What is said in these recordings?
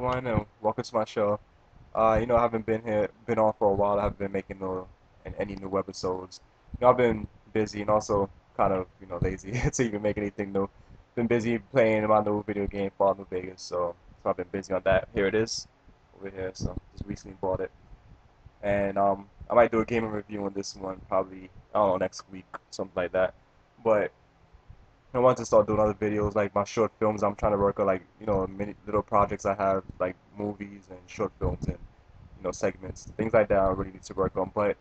everyone, and welcome to my show. I haven't been on for a while. I haven't been making any new episodes. I've been busy and also kind of, lazy to even make anything new. Been busy playing my new video game, Fallout New Vegas, so I've been busy on that. Here it is, over here. So just recently bought it, and I might do a gaming review on this one probably I don't know next week, something like that. But I want to start doing other videos like my short films. I'm trying to work on like many little projects I have like movies and short films and segments, things like that. I really need to work on. But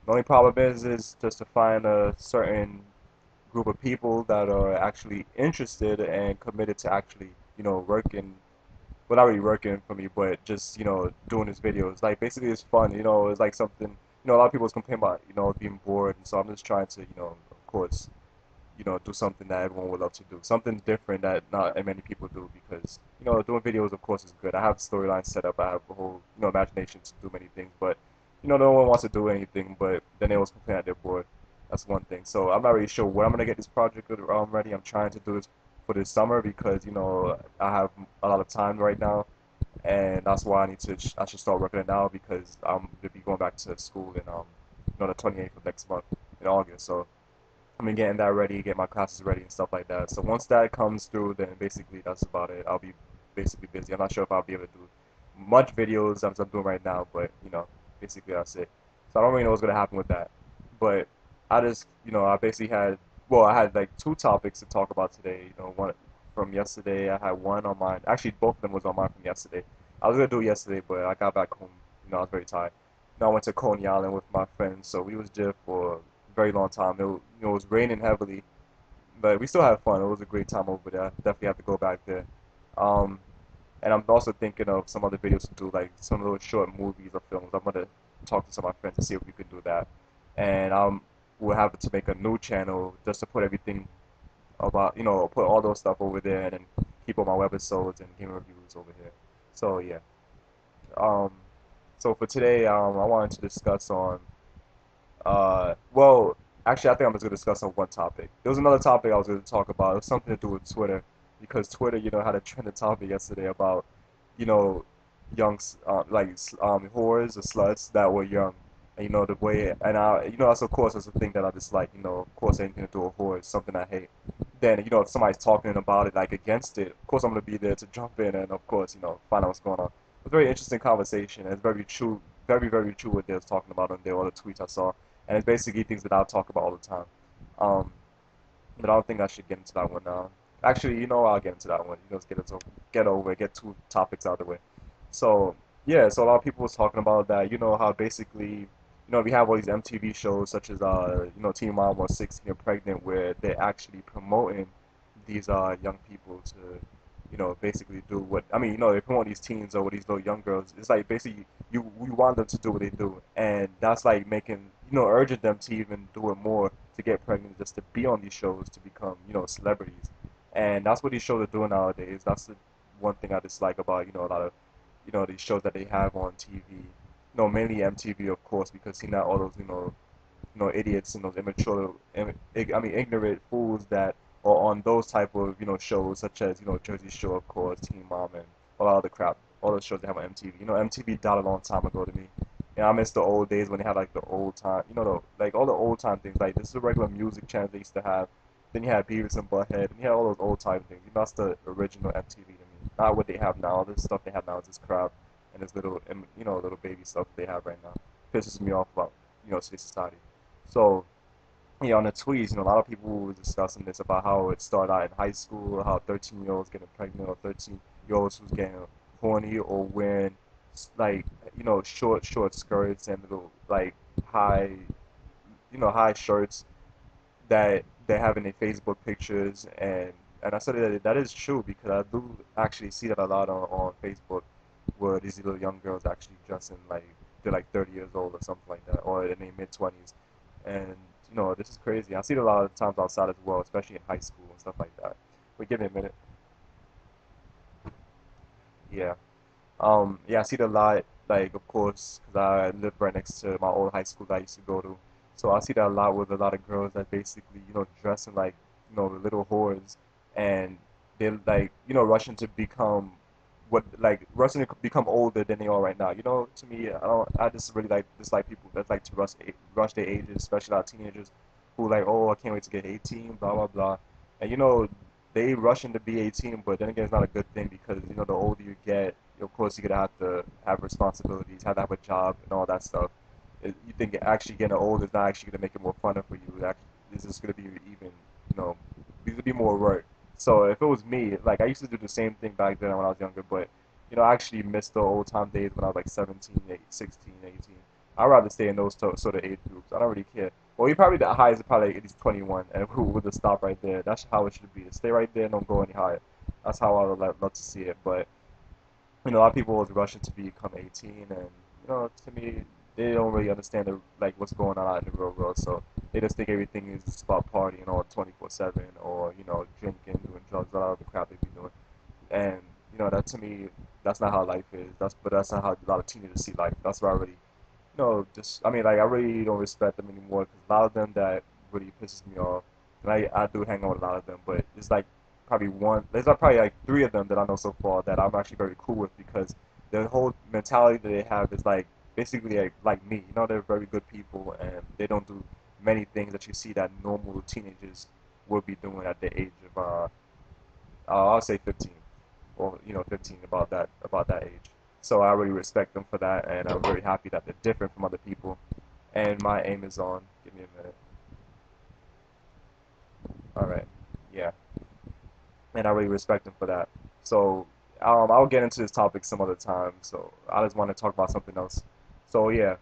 the only problem is just to find a certain group of people that are actually interested and committed to actually working. Well, not really working for me, but just doing these videos. Like basically, it's fun. It's like something. A lot of people complain about being bored, and so I'm just trying to of course do something that everyone would love to do. Something different that not many people do because, doing videos, of course, is good. I have storylines set up. I have a whole, imagination to do many things, but, no one wants to do anything, but then they always complain that they're bored. That's one thing. So I'm not really sure when I'm going to get this project ready. I'm trying to do this for this summer because, I have a lot of time right now, and that's why I should start working it now because I'm going to be going back to school in, the 28th of next month in August. So I mean, getting that ready, get my classes ready and stuff like that. So once that comes through, then basically that's about it. I'll be basically busy. I'm not sure if I'll be able to do much videos as I'm doing right now, but basically that's it. So I don't really know what's gonna happen with that. But I just, I basically I had like two topics to talk about today. One from yesterday. I had one on mine. Actually, both of them was on mine from yesterday. I was gonna do it yesterday, but I got back home. I was very tired. I went to Coney Island with my friends, so we was there for very long time. It was raining heavily, but we still had fun. It was a great time over there. Definitely have to go back there. Um, and I'm also thinking of some other videos to do, like some of those short movies or films. I'm gonna talk to some of my friends to see if we could do that. And we'll have to make a new channel just to put everything about, put all those stuff over there and then keep all my webisodes and game reviews over here. So yeah. Um, so for today, I wanted to discuss on well, actually, I think I'm just going to discuss on one topic. There was another topic I was going to talk about. It was something to do with Twitter, because Twitter, had a trending topic yesterday about, you know, whores or sluts that were young. And, the way, and that's of course, that's a thing that I dislike. Of course, anything to do with whore is something I hate. Then, if somebody's talking about it, like against it, of course, I'm going to be there to jump in and, of course, find out what's going on. It was a very interesting conversation. And it's very true, very, very true what they was talking about on there, all the tweets I saw, and it's basically things that I'll talk about all the time. Um, but I don't think I should get into that one now. Actually, I'll get into that one. Let's get over it, get two topics out of the way. So yeah, so a lot of people was talking about that. How basically, we have all these MTV shows such as Teen Mom or 16 and Pregnant, where they're actually promoting these young people to basically do what I mean. They promote these teens or these little young girls. It's like basically you want them to do what they do, and that's like making urging them to even do it more to get pregnant, just to be on these shows, to become celebrities, and that's what these shows are doing nowadays. That's the one thing I dislike about a lot of these shows that they have on TV. Mainly MTV, of course, because not all those idiots and those immature, ignorant fools that are on those type of shows, such as Jersey Shore, of course, Teen Mom, and a lot of the crap, all those shows they have on MTV. MTV died a long time ago to me. I miss the old days when they had like the old time, like all the old time things. Like this is a regular music channel they used to have. Then you had Beavis and Butthead, and you had all those old time things. That's the original MTV to me. Not what they have now. This stuff they have now is just crap, and this little, little baby stuff they have right now pisses me off about today's society. So, yeah, on the tweets, a lot of people were discussing this about how it started out in high school, how 13-year-olds getting pregnant or 13-year-olds who's getting horny or wearing like short skirts and little like high high shirts that they have in their Facebook pictures, and I said that is true because I do actually see that a lot on Facebook where these little young girls actually dressing like they're like 30 years old or something like that, or in their mid 20s, and this is crazy. I see it a lot of times outside as well, especially in high school and stuff like that. But give me a minute. Yeah. Yeah, I see it a lot, like, of course, because I live right next to my old high school that I used to go to. So I see that a lot with a lot of girls that basically, dressing like, little whores, and they're like, rushing to become what like rushing to become older than they are right now. You know, to me, I don't. I just really like dislike people that like to rush their ages, especially a lot of teenagers who like, oh, I can't wait to get 18, blah blah blah, and you know, they rushing to be 18, but then again, it's not a good thing because you know, the older you get, of course, you're gonna have to have responsibilities, have to have a job, and all that stuff. You think actually getting older is not actually gonna make it more fun for you. It's just gonna be even, you know, it's gonna be more work. So if it was me, like I used to do the same thing back then when I was younger, but you know, I actually missed the old time days when I was like 17, 16, 18. I'd rather stay in those sort of age groups. I don't really care. Well, you probably the highest is probably at least 21, and who would just stop right there? That's how it should be. Stay right there, don't go any higher. That's how I would love to see it. But you know, a lot of people was rushing to become 18, and you know, to me, they don't really understand like what's going on out in the real world. So they just think everything is just about partying all 24/7, or you know, drinking, doing drugs, all the crap they be doing. And you know, that to me, that's not how life is. That's not how a lot of teenagers see life. That's why I really, no, just I mean, like I really don't respect them anymore because a lot of them that really pisses me off. And I do hang out with a lot of them, but it's like probably one. There's like probably like three of them that I know so far that I'm actually very cool with because the whole mentality that they have is like basically like me. You know, they're very good people and they don't do many things that you see that normal teenagers would be doing at the age of I'll say 15 or you know 15 about that age. So I really respect them for that, and I'm very happy that they're different from other people. And my aim is on. Give me a minute. All right. Yeah, and I really respect them for that. So I'll get into this topic some other time. So I just want to talk about something else. So yeah,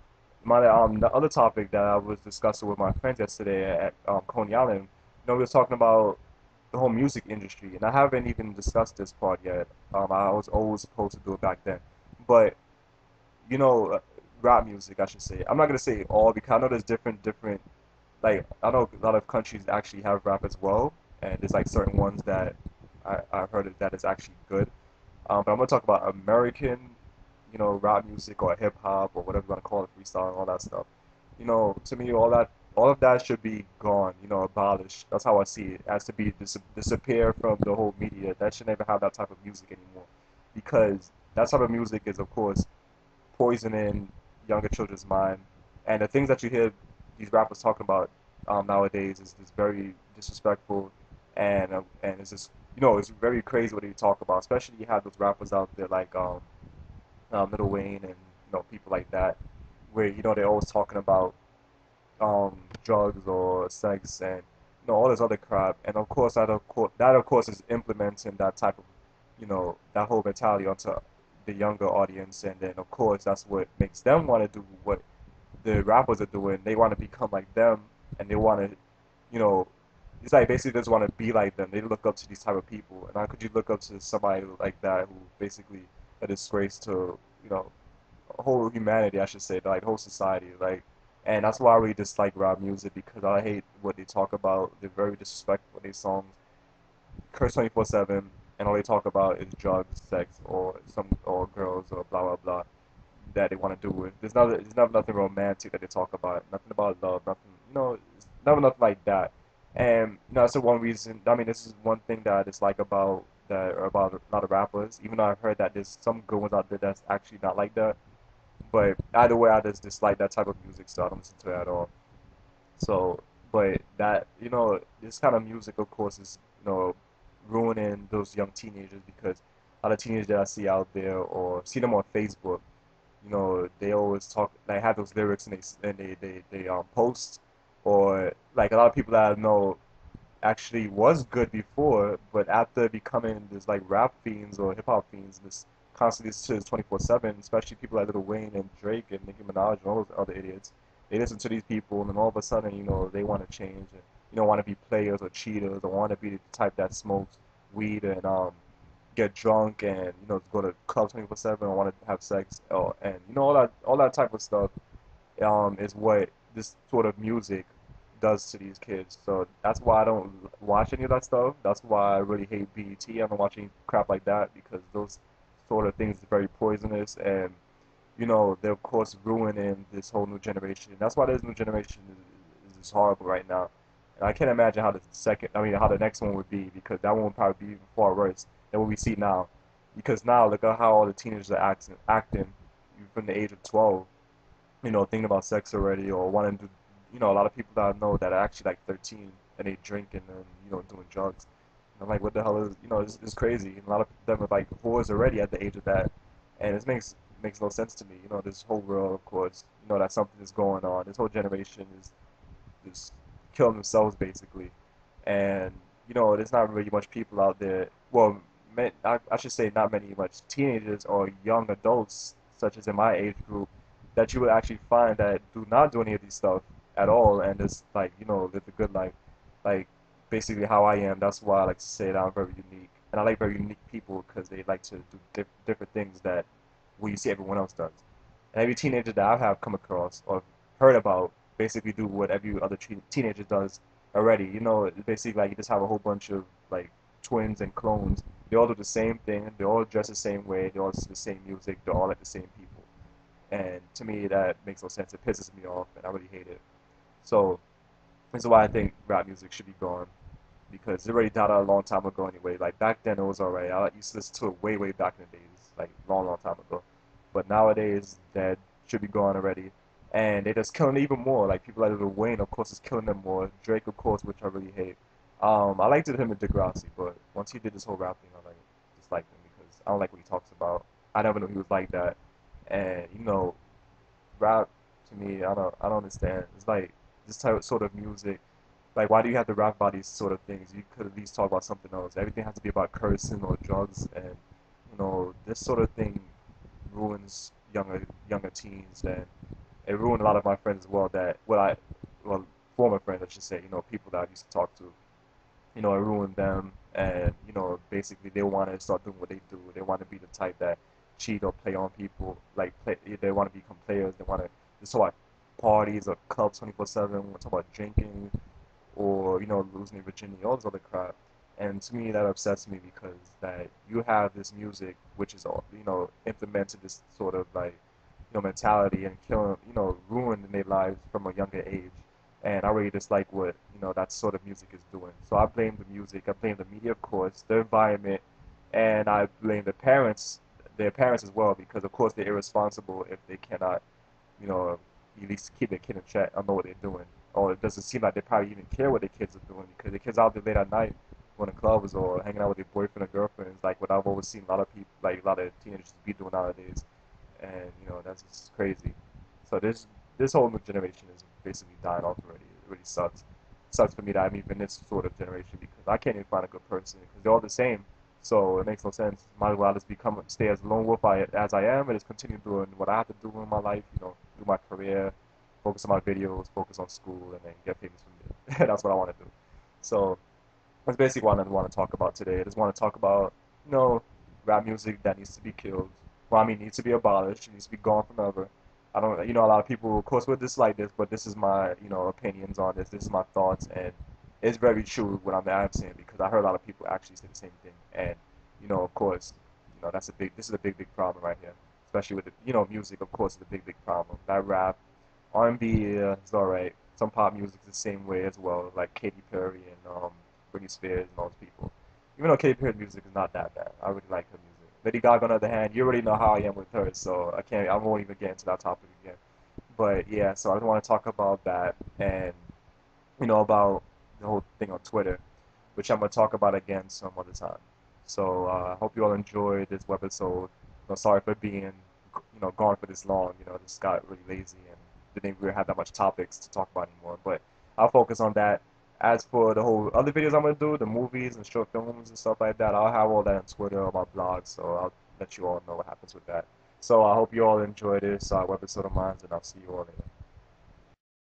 my the other topic that I was discussing with my friends yesterday at Coney Island. You know, we was talking about the whole music industry, and I haven't even discussed this part yet. I was always supposed to do it back then, but you know, rap music, I should say. I'm not gonna say all because I know there's different. Like I know a lot of countries actually have rap as well, and there's like certain ones that I've heard that is actually good. But I'm gonna talk about American, you know, rap music or hip hop or whatever you wanna call it, freestyle and all that stuff. You know, to me, all of that should be gone. You know, abolished. That's how I see it. It has to be disappear from the whole media. That should never have that type of music anymore, because that type of music is, of course, poisoning younger children's mind. And the things that you hear these rappers talking about nowadays is very disrespectful, and it's just you know it's very crazy what they talk about. Especially you have those rappers out there like Lil Wayne and you know people like that, where you know they're always talking about drugs or sex and you know all this other crap. And of course that of course is implementing that type of you know that whole mentality onto the younger audience. And then of course that's what makes them want to do what the rappers are doing. They want to become like them, and they want to you know it's like basically they just want to be like them. They look up to these type of people. And how could you look up to somebody like that who basically a disgrace to you know whole humanity, I should say, like whole society, like, and that's why I really dislike rap music because I hate what they talk about. They're very disrespectful. They songs curse 24/7, and all they talk about is drugs, sex, or girls, or blah blah blah that they want to do with. There's not nothing romantic that they talk about. Nothing about love. Nothing. You know, it's never nothing like that. And you know, that's the one reason. I mean, this is one thing that I dislike about that about a lot of rappers. Even though I've heard that there's some good ones out there that's actually not like that. But either way, I just dislike that type of music, so I don't listen to it at all. So, but that, you know, this kind of music, of course, is, you know, ruining those young teenagers because a lot of teenagers that I see out there or see them on Facebook, you know, they always talk, like, have those lyrics and they post, or like a lot of people that I know actually was good before, but after becoming this like rap fiends or hip hop fiends, this constantly listens to 24/7, especially people like Lil Wayne and Drake and Nicki Minaj and all those other idiots. They listen to these people, and then all of a sudden, you know, they want to change and you know want to be players or cheaters or want to be the type that smokes weed and get drunk and you know go to club 24/7 and want to have sex and you know all that type of stuff is what this sort of music does to these kids. So that's why I don't watch any of that stuff. That's why I really hate BET. I don't watch any crap like that because those sort of things are very poisonous and you know they're of course ruining this whole new generation. That's why this new generation is horrible right now. And I can't imagine how the next one would be because that one would probably be even far worse than what we see now. Because now look at how all the teenagers are acting from the age of 12, thinking about sex already or wanting to, a lot of people that I know that are actually like 13 and they drinking and, doing drugs. And I'm like, what the hell is, it's crazy. And a lot of them are like whores already at the age of that. And it makes no sense to me. This whole world, of course, that something is going on. This whole generation is just killing themselves basically. And there's not really much people out there. Well, I should say not many much teenagers or young adults, such as in my age group, that you would actually find that do not do any of these stuff at all, and just like live a good life, like basically how I am. That's why I like to say that I'm very unique, and I like very unique people because they like to do different things that we see everyone else does. And every teenager that I have come across or heard about basically do what every other teenager does already. It's basically like you just have a whole bunch of like twins and clones. They all do the same thing. They all dress the same way. They all listen to the same music. They're all like the same people. And to me, that makes no sense. It pisses me off, and I really hate it. So this is why I think rap music should be gone because it already died out a long time ago anyway. Like back then it was alright. I used to listen to it way, way back in the days, like long, long time ago. But nowadays that should be gone already. And they're just killing it even more. Like people like Lil Wayne, of course, is killing them more. Drake, of course, which I really hate. I liked him and Degrassi, but once he did this whole rap thing, I like disliked him because I don't like what he talks about. I never knew he was like that. And rap to me, I don't understand. It's like this type sort of music. Like, why do you have to rap about these sort of things? You could at least talk about something else. Everything has to be about cursing or drugs, and this sort of thing ruins younger teens, and it ruined a lot of my friends as well. Well, former friends, I should say. People that I used to talk to. It ruined them, and basically they want to start doing what they do. They want to be the type that cheat or play on people. Like, they want to become players. They want to just talk about parties or clubs 24/7. We talk about drinking or losing your virginity, all this other crap. And to me, that upsets me because that you have this music which is all implemented this sort of like mentality and killing ruining their lives from a younger age. And I really dislike what that sort of music is doing. So I blame the music, I blame the media, of course, the environment, and I blame their parents as well, because of course they're irresponsible if they cannot you know, at least keep their kid in check. I know what they're doing. Or it doesn't seem like they probably even care what their kids are doing because the kids out there late at night going to clubs or hanging out with their boyfriend or girlfriends, like what I've always seen a lot of people, like a lot of teenagers be doing nowadays. And that's just crazy. So this whole new generation is basically dying off already. It really sucks. It sucks for me that I'm even this sort of generation because I can't even find a good person because they're all the same. So it makes no sense. Might as well just stay as a lone wolf as I am and just continue doing what I have to do in my life. Do my career, focus on my videos, focus on school, and then get famous from there. That's what I want to do. So that's basically what I want to talk about today. I just want to talk about, rap music that needs to be killed. Well, I mean, needs to be abolished. It needs to be gone forever. I don't, a lot of people, of course, would dislike this, but this is my, opinions on this. This is my thoughts, and it's very true what I'm saying because I heard a lot of people actually say the same thing. And, of course, this is a big, big problem right here, especially with the, music, of course, is a big, big problem. That rap, R&B is alright. Some pop music is the same way as well, like Katy Perry and Britney Spears and all those people. Even though Katy Perry's music is not that bad, I really like her music. Lady Gaga, on the other hand, you already know how I am with her, so I won't even get into that topic again. But yeah, so I just want to talk about that and about the whole thing on Twitter, which I'm gonna talk about again some other time. So I hope you all enjoyed this webisode. Sorry for being gone for this long. Just got really lazy and didn't really have that much topics to talk about anymore. But I'll focus on that. As for the whole other videos I'm gonna do, the movies and short films and stuff like that, I'll have all that on Twitter or my blog. So I'll let you all know what happens with that. So I hope you all enjoyed this webisode of mine, and I'll see you all later.